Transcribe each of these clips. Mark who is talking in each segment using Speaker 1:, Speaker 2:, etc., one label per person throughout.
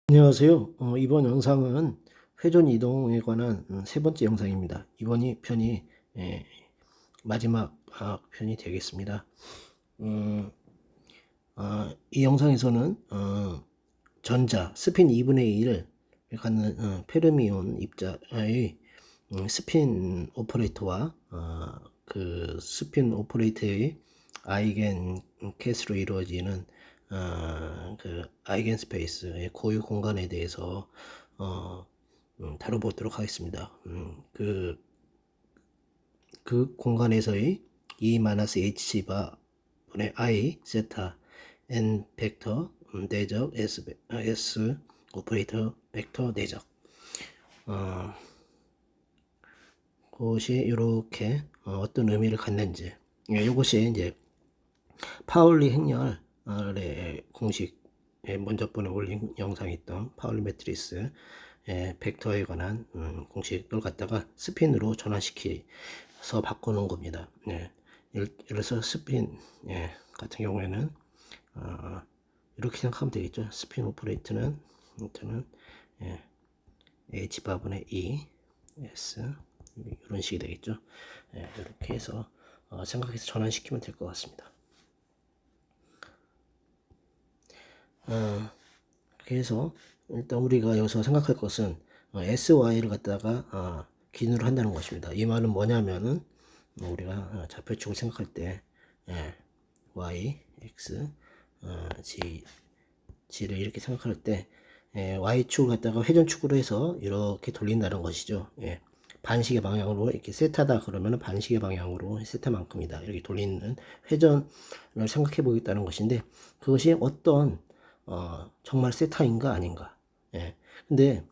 Speaker 1: 안녕하세요. 이번 영상은 회전 이동에 관한 세 번째 영상입니다. 이번 편이 예, 마지막 편이 되겠습니다. 이 영상에서는 전자 스핀 2분의 1을 갖는 페르미온 입자의 스핀 오퍼레이터와 그 스핀 오퍼레이터의 아이겐 캐스로 이루어지는 그 아이겐 스페이스의 고유 공간에 대해서 다뤄보도록 하겠습니다. 그 공간에서의 E-hc 분의 I 세타 n 벡터 내적 S 오퍼레이터 벡터 내적 그것이 이렇게 어떤 의미를 갖는지, 이것이 이제 파울리 행렬의 공식에 먼저 번에 올린 영상이 있던 파울리 매트리스 벡터에 관한 공식을 갖다가 스핀으로 전환시켜서 바꾸는 겁니다. 예를 들어서 스핀 같은 경우에는 이렇게 생각하면 되겠죠. 스핀 오퍼레이트는 H 바분의 E S 이런 식이 되겠죠. 이렇게 해서 생각해서 전환시키면 될 것 같습니다. 그래서 일단 우리가 여기서 생각할 것은 SY를 갖다가 기준으로 한다는 것입니다. 이 말은 뭐냐면은 우리가 좌표축을 생각할 때 Y, X, G를 이렇게 생각할 때 Y축을 갖다가 회전축으로 해서 이렇게 돌린다는 것이죠. 반시계 방향으로 이렇게 세타다 그러면 반시계 방향으로 세타만큼이다 이렇게 돌리는 회전을 생각해 보겠다는 것인데, 그것이 어떤 정말 세타인가 아닌가. 근데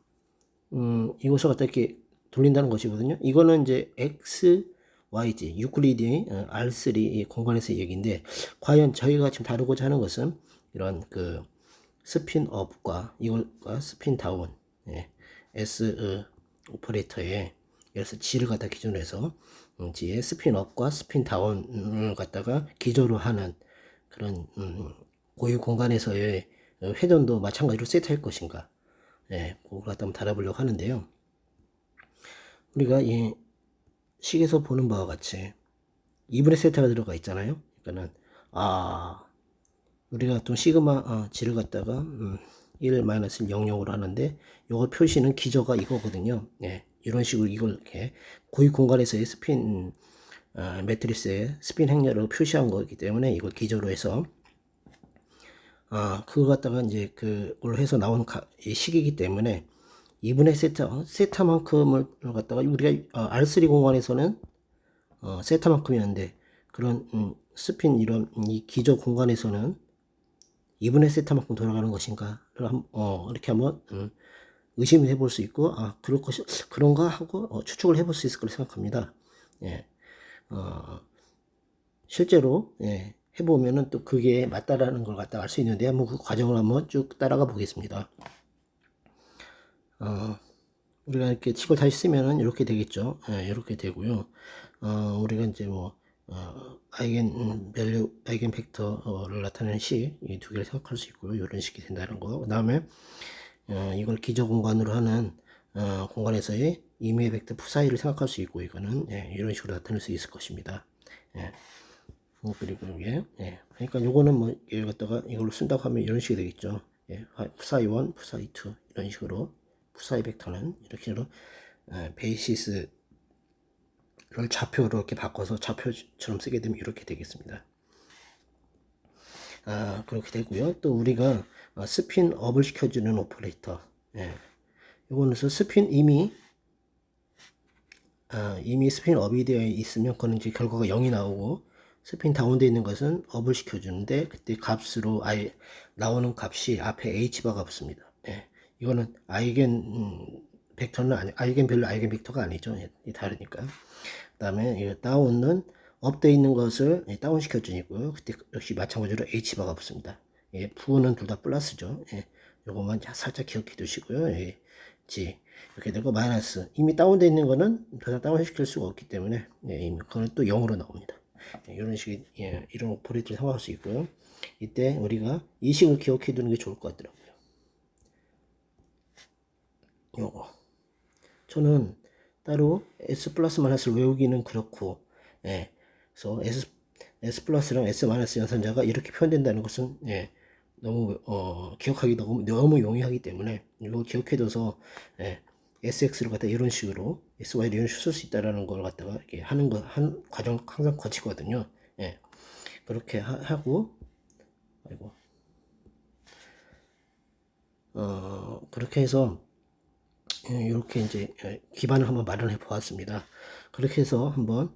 Speaker 1: 이것을 갖다 이렇게 돌린다는 것이거든요. 이거는 이제 X, YG, 유클리드의 R3 공간에서 얘기인데, 과연 저희가 지금 다루고자 하는 것은 이런 그 스핀 업과 이걸과 스핀 다운, S 오퍼레이터의 그래서 G를 갖다 기준으로 해서 G의 스핀 업과 스핀 다운을 갖다가 기조로 하는 그런 고유 공간에서의 회전도 마찬가지로 세트할 것인가, 그걸 갖다 한번 다뤄보려고 하는데요. 우리가 이 식에서 보는 바와 같이 2분의 세타가 들어가 있잖아요. 그러니까는 우리가 또 시그마 G를 갖다가 1 마이너스 00으로 하는데, 요거 표시는 기저가 이거거든요. 이런 식으로 이걸 이렇게 고유 공간에서의 스핀 매트리스의 스핀 행렬을 표시한 거기 때문에 이걸 기저로 해서 그걸 갖다가 이제 그걸 해서 나온 이 식이기 때문에 2분의 세타만큼을 갖다가 우리가 R3 공간에서는 세타만큼이었는데, 그런 스핀 이런 이 기저 공간에서는 2분의 세타만큼 돌아가는 것인가를 이렇게 한번 의심을 해볼 수 있고, 그럴 것이 그런가 하고 추측을 해볼 수 있을 거라 생각합니다. 실제로 해보면은 또 그게 맞다라는 걸 갖다 알 수 있는데, 한번 그 과정을 한번 쭉 따라가 보겠습니다. 우리가 이렇게 식을 다시 쓰면은 이렇게 되겠죠. 이렇게 되고요. 우리가 이제 뭐 아이겐 밸류, 아이겐 벡터를 나타내는 식, 이 두 개를 생각할 수 있고요. 이런 식이 된다는 거. 그 다음에 이걸 기저 공간으로 하는 공간에서의 임의 벡터 푸사이를 생각할 수 있고, 이거는 이런 식으로 나타낼 수 있을 것입니다. 그리고 이게 그러니까 요거는 뭐 여기 갖다가 이걸로 쓴다고 하면 이런 식이 되겠죠. 푸사이 1, 푸사이 2 이런 식으로 푸사이 벡터는 이렇게 베이시스를 좌표로 이렇게 바꿔서 좌표처럼 쓰게 되면 이렇게 되겠습니다. 그렇게 되고요. 또 우리가 스핀 업을 시켜주는 오퍼레이터, 요거는 스핀 이미 스핀 업이 되어 있으면 그거는 이제 결과가 0이 나오고, 스핀 다운되어 있는 것은 업을 시켜주는데, 그때 값으로 나오는 값이 앞에 h바가 붙습니다. 이거는 아이겐 벡터는 아이겐 밸류 아이겐 벡터가 아니죠. 다르니까. 그 다음에 다운은 업되어 있는 것을 다운 시켜주니고요. 그때 역시 마찬가지로 h바가 붙습니다. 부는 둘 다 플러스죠. 요것만 살짝 기억해 두시고요. G 이렇게 되고, 마이너스 이미 다운되어 있는 거는 더 이상 다운 시킬 수가 없기 때문에 이미 그건 또 0으로 나옵니다. 이런 식의 이런 오퍼레이터를 사용할 수 있고요. 이때 우리가 이 식을 기억해 두는 게 좋을 것 같더라고요. 요거. 저는 따로 S 플러스 마이너스를 외우기는 그렇고, 예. 그래서 S 플러스랑 S 마이너스 연산자가 이렇게 표현된다는 것은, 예. 너무, 기억하기 너무 용이하기 때문에, 이거 기억해둬서, 예. SX를 갖다 이런 식으로, SY를 이런 식으로 쓸 수 있다라는 걸 갖다가 이렇게 한 과정 항상 거치거든요. 예. 그렇게 하고, 아이고. 그렇게 해서, 이렇게 이제 기반을 한번 마련해 보았습니다. 그렇게 해서 한번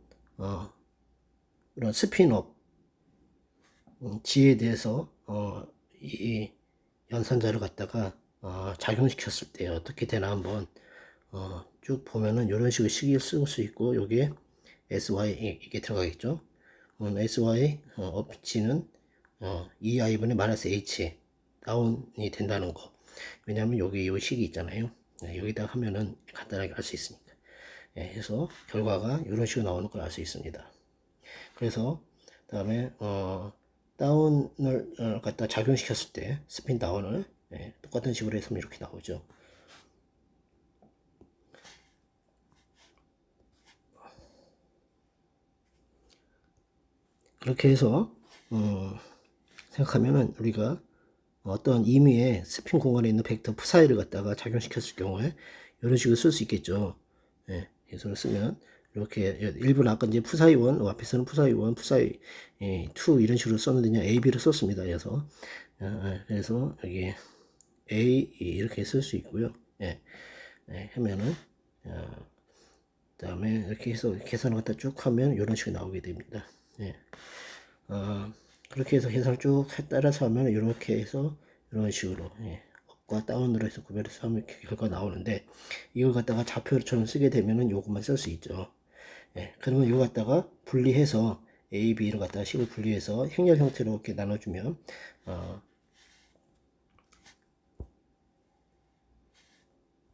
Speaker 1: 이런 스피인업 G에 대해서 이 연산자를 갖다가 작용시켰을 때 어떻게 되나 한번 쭉 보면은 이런 식으로 식을 쓸 수 있고, 여기에 SY 이게 들어가겠죠. SY 업 G는 EI분의 마이너스 H 다운이 된다는 거. 왜냐하면 여기 요 식이 있잖아요. 여기다 하면은 간단하게 알 수 있으니까. 해서 결과가 이런 식으로 나오는 걸 알 수 있습니다. 그래서 다음에 다운을 갖다 작용시켰을 때 스핀 다운을 똑같은 식으로 해서 이렇게 나오죠. 그렇게 해서 생각하면은 우리가 어떤 임의의 스핀 공간에 있는 벡터 푸사이를 갖다가 작용시켰을 경우에 이런 식으로 쓸 수 있겠죠. 그래서 쓰면 이렇게 일부는 아까 이제 푸사이 1 앞에서는 푸사이 1, 푸사이 2 이런 식으로 썼는데 그냥 A, B를 썼습니다. 그래서 여기 A 이렇게 쓸 수 있고요. 하면은 그다음에 이렇게 해서 계산을 갖다 쭉 하면 이런 식으로 나오게 됩니다. 그렇게 해서 계산을 쭉 따라서 하면 이렇게 해서 이런 식으로 업과 다운으로 해서 구별해서 하면 이렇게 결과가 나오는데, 이걸 갖다가 좌표처럼 쓰게 되면은 요것만 쓸 수 있죠. 그러면 이거 갖다가 분리해서 A, B를 갖다가 식을 분리해서 행렬 형태로 이렇게 나눠주면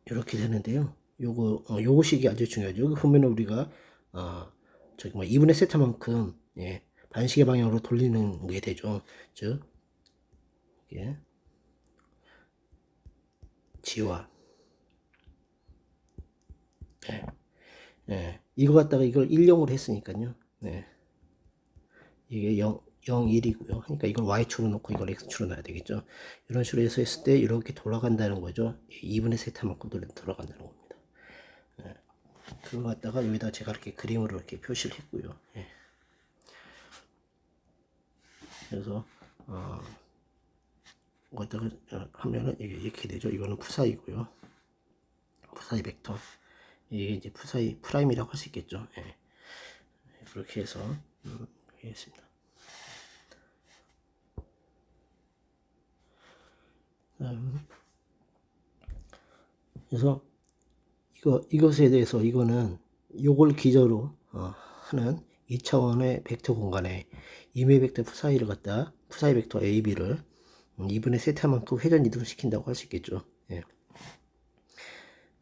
Speaker 1: 이렇게 되는데요. 요거 식이 아주 중요하죠. 여기 보면 우리가 저기 뭐 2분의 세타만큼 반시계 방향으로 돌리는 게 되죠. 즉 이게 G와 이거 갖다가 이걸 1용으로 했으니까요. 이게 0, 0, 1이고요. 그러니까 이걸 Y축으로 놓고 이걸 X축으로 놔야 되겠죠. 이런 식으로 해서 했을 때 이렇게 돌아간다는 거죠. 2분의 세타만큼 돌아간다는 겁니다. 그걸 갖다가 여기다 제가 이렇게 그림으로 이렇게 표시를 했고요. 그래서 갖다가 하면은 이렇게 되죠. 이거는 푸사이고요. 푸사이 벡터. 이게 이제 푸사이 프라임이라고 할 수 있겠죠. 그렇게 해서 하겠습니다. 그래서 이것에 대해서 이거는 요걸 기저로 하는 2차원의 벡터 공간에 임의 벡터 푸사이를 갖다 푸사이 벡터 A, B를 2분의 세타만큼 회전 이동시킨다고 할 수 있겠죠.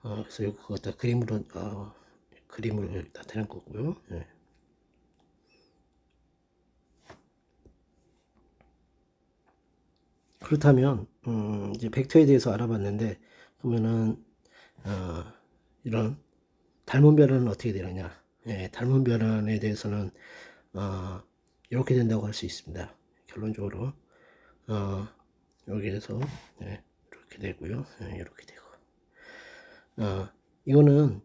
Speaker 1: 그래서 이거 갖다 그림으로 나타낸 거고요. 그렇다면 이제 벡터에 대해서 알아봤는데, 그러면은 이런 닮은 변화는 어떻게 되느냐? 닮은 변환에 대해서는 이렇게 된다고 할 수 있습니다. 결론적으로 여기에서 이렇게 되고요. 이렇게 되고 이거는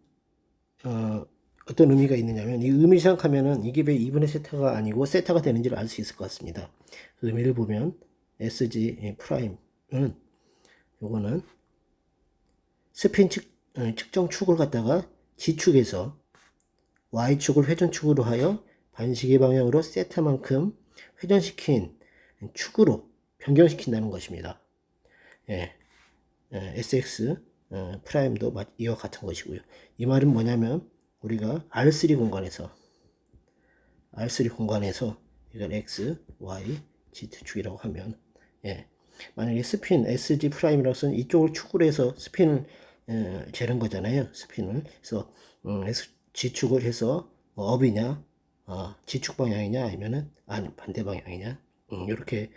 Speaker 1: 어떤 의미가 있느냐면, 이 의미를 생각하면은 이게 왜 2분의 세타가 아니고 세타가 되는지를 알 수 있을 것 같습니다. 그 의미를 보면 SG 프라임은 요거는 스핀 측정 축을 갖다가 G축에서 Y축을 회전축으로 하여 반시계 방향으로 세타만큼 회전시킨 축으로 변경시킨다는 것입니다. SX 프라임도 이와 같은 것이고요. 이 말은 뭐냐면 우리가 R3 공간에서 이걸 X, Y, Z축이라고 하면 만약에 스핀 SG 프라임이라고 쓰는 이쪽을 축으로 해서 스핀을 재는 거잖아요. 스핀을. 그래서 G축을 해서 업이냐 G축 방향이냐 아니면은 반대 방향이냐 이렇게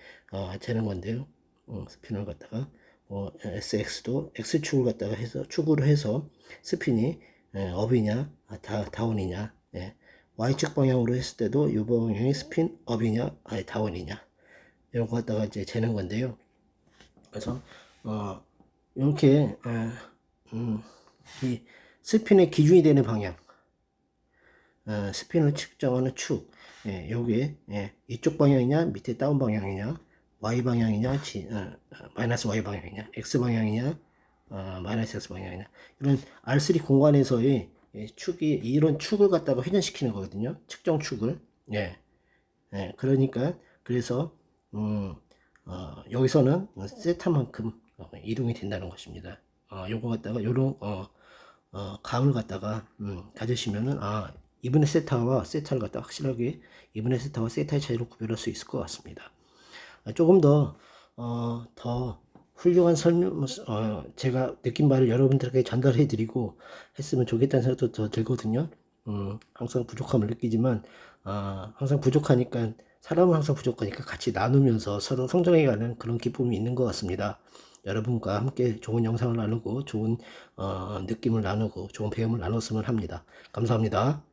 Speaker 1: 재는 건데요. 스핀을 갖다가 SX도 X축을 갖다가 해서 축으로 해서 스핀이 업이냐 다운이냐, Y축 방향으로 했을 때도 이 방향이 스핀 업이냐 다운이냐 이런 거 갖다가 이제 재는 건데요. 그래서 이렇게 이 스핀의 기준이 되는 방향, 스핀을 측정하는 축, 요게 이쪽 방향이냐 밑에 다운 방향이냐 Y 방향이냐 마이너스 Y 방향이냐 X 방향이냐 마이너스 X 방향이냐 이런 R3 공간에서의 축이 이런 축을 갖다가 회전시키는 거거든요. 측정 축을. 그러니까 그래서 여기서는 세타만큼 이동이 된다는 것입니다. 요거 갖다가 요런 감을 갖다가 가지시면은 이분의 세타와 세타를 갖다 확실하게 이분의 세타와 세타의 차이를 구별할 수 있을 것 같습니다. 조금 더 훌륭한 설명, 제가 느낀 바를 여러분들에게 전달해 드리고 했으면 좋겠다는 생각도 더 들거든요. 항상 부족함을 느끼지만, 항상 부족하니까, 사람은 항상 부족하니까 같이 나누면서 서로 성장해가는 그런 기쁨이 있는 것 같습니다. 여러분과 함께 좋은 영상을 나누고, 좋은 느낌을 나누고, 좋은 배움을 나눴으면 합니다. 감사합니다.